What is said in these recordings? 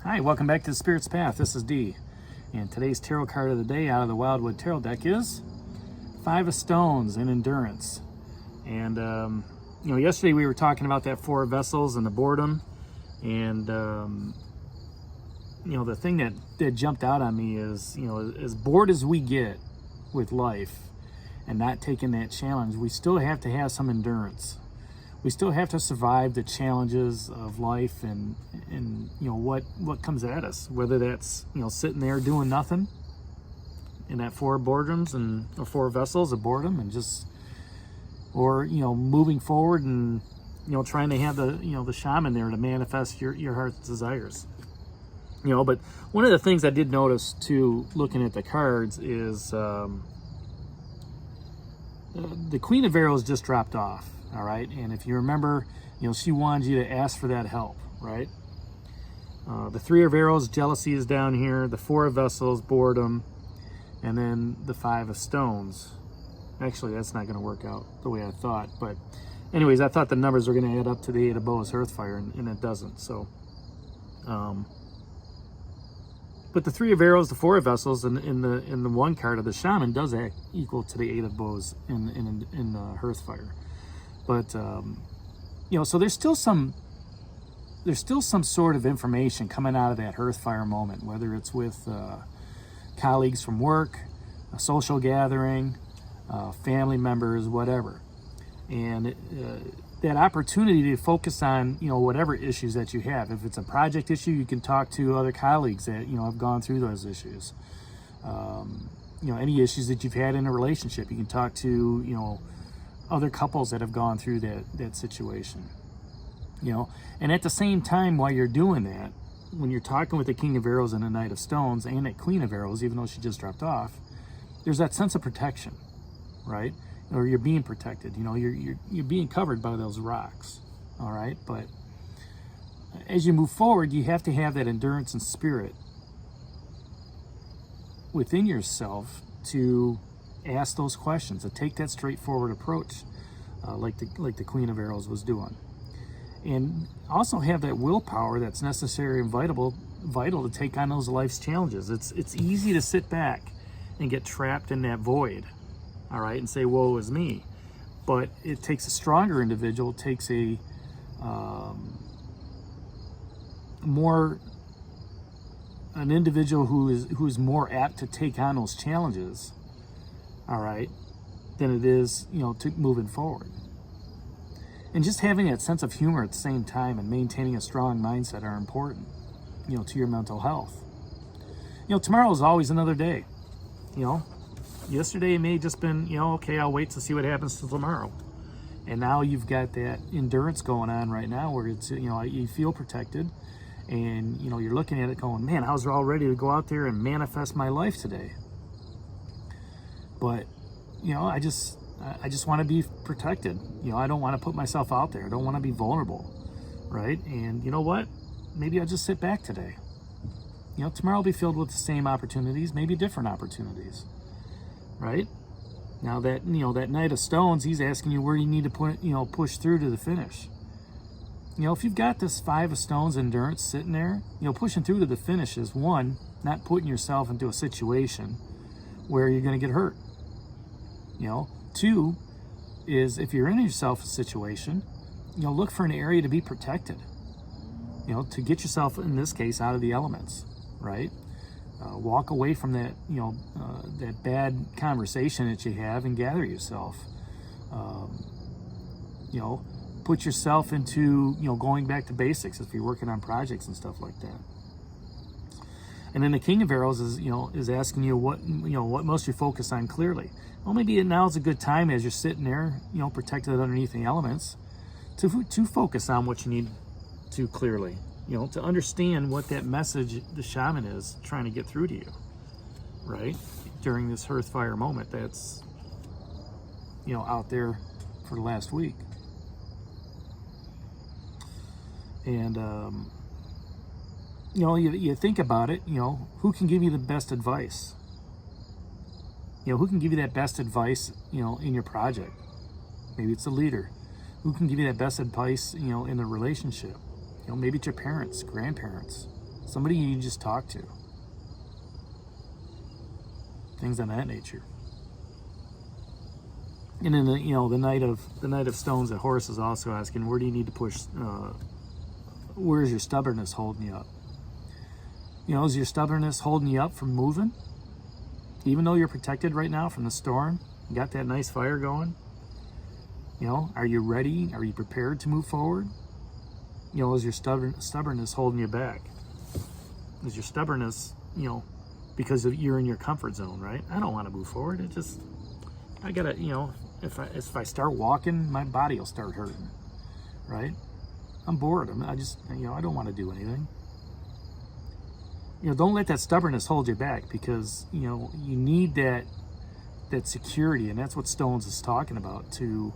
Hi, welcome back to the Spirit's Path. This is Dee. And today's tarot card of the day out of the Wildwood Tarot deck is Five of Stones in Endurance. And, yesterday we were talking about that Four of Vessels and the boredom. And, the thing that jumped out on me is, as bored as we get with life and not taking that challenge, we still have to have some endurance. We still have to survive the challenges of life and what comes at us, whether that's sitting there doing nothing in that four boredoms or four vessels of boredom and or moving forward and trying to have the shaman there to manifest your heart's desires. But one of the things I did notice too, looking at the cards, is the Queen of Arrows just dropped off. All right, and if you remember, she wanted you to ask for that help, right? The Three of Arrows, jealousy, is down here. The Four of Vessels, boredom, and then the Five of Stones. Actually, that's not going to work out the way I thought. But anyways, I thought the numbers were going to add up to the Eight of Bows, Earthfire, and it doesn't. So, but the Three of Arrows, the Four of Vessels, and in the one card of the Shaman does act equal to the Eight of Bows in the Earthfire. But so there's still some sort of information coming out of that Earthfire moment, whether it's with colleagues from work, a social gathering, family members, whatever. And that opportunity to focus on whatever issues that you have. If it's a project issue, you can talk to other colleagues that have gone through those issues. Any issues that you've had in a relationship, you can talk to other couples that have gone through that situation. And at the same time, while you're doing that, when you're talking with the King of Arrows and the Knight of Stones and that Queen of Arrows, even though she just dropped off, there's that sense of protection, right? Or you're being protected. You're being covered by those rocks. All right, but as you move forward, you have to have that endurance and spirit within yourself to ask those questions, to take that straightforward approach, like the Queen of Arrows was doing, and also have that willpower that's necessary and vital to take on those life's challenges. It's easy to sit back and get trapped in that void, all right, and say, "Woe is me," but it takes a stronger individual. It takes an individual who is more apt to take on those challenges, all right, than it is, to moving forward. And just having that sense of humor at the same time and maintaining a strong mindset are important, to your mental health. Tomorrow is always another day. Yesterday it may have just been, okay, I'll wait to see what happens till tomorrow. And now you've got that endurance going on right now where it's, you feel protected and, you're looking at it going, man, I was all ready to go out there and manifest my life today. But, I just want to be protected. I don't want to put myself out there. I don't want to be vulnerable, right? And you know what? Maybe I'll just sit back today. Tomorrow will be filled with the same opportunities, maybe different opportunities, right? Now that, that Knight of Stones, he's asking you where you need to push through to the finish. If you've got this Five of Stones endurance sitting there, pushing through to the finish is, one, not putting yourself into a situation where you're going to get hurt. Two is, if you're in yourself a situation, look for an area to be protected, to get yourself, in this case, out of the elements, right? Walk away from that, that bad conversation that you have and gather yourself. Put yourself into, going back to basics if you're working on projects and stuff like that. And then the King of Arrows is asking you what must you focus on clearly. Well, maybe now's a good time as you're sitting there, protected underneath the elements, to focus on what you need to clearly, to understand what that message the shaman is trying to get through to you, right? During this Earthfire moment that's, out there for the last week. And, you think about it, who can give you the best advice? Who can give you that best advice, in your project? Maybe it's a leader. Who can give you that best advice, in a relationship? Maybe it's your parents, grandparents, somebody you just talk to. Things of that nature. And then the Knight of Stones at Horse is also asking, where do you need to push? Where's your stubbornness holding you up? Is your stubbornness holding you up from moving? Even though you're protected right now from the storm, you got that nice fire going. Are you ready? Are you prepared to move forward? Is your stubbornness holding you back? Is your stubbornness, because you're in your comfort zone, right? I don't want to move forward. I gotta, if I start walking, my body will start hurting, right? I'm bored. I don't want to do anything. Don't let that stubbornness hold you back, because, you need that security, and that's what Stones is talking about, to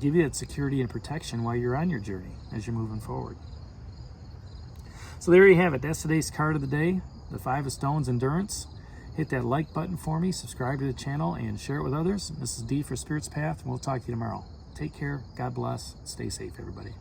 give you that security and protection while you're on your journey as you're moving forward. So there you have it. That's today's card of the day, the Five of Stones, Endurance. Hit that like button for me, subscribe to the channel, and share it with others. This is D for Spirit's Path, and we'll talk to you tomorrow. Take care. God bless. Stay safe, everybody.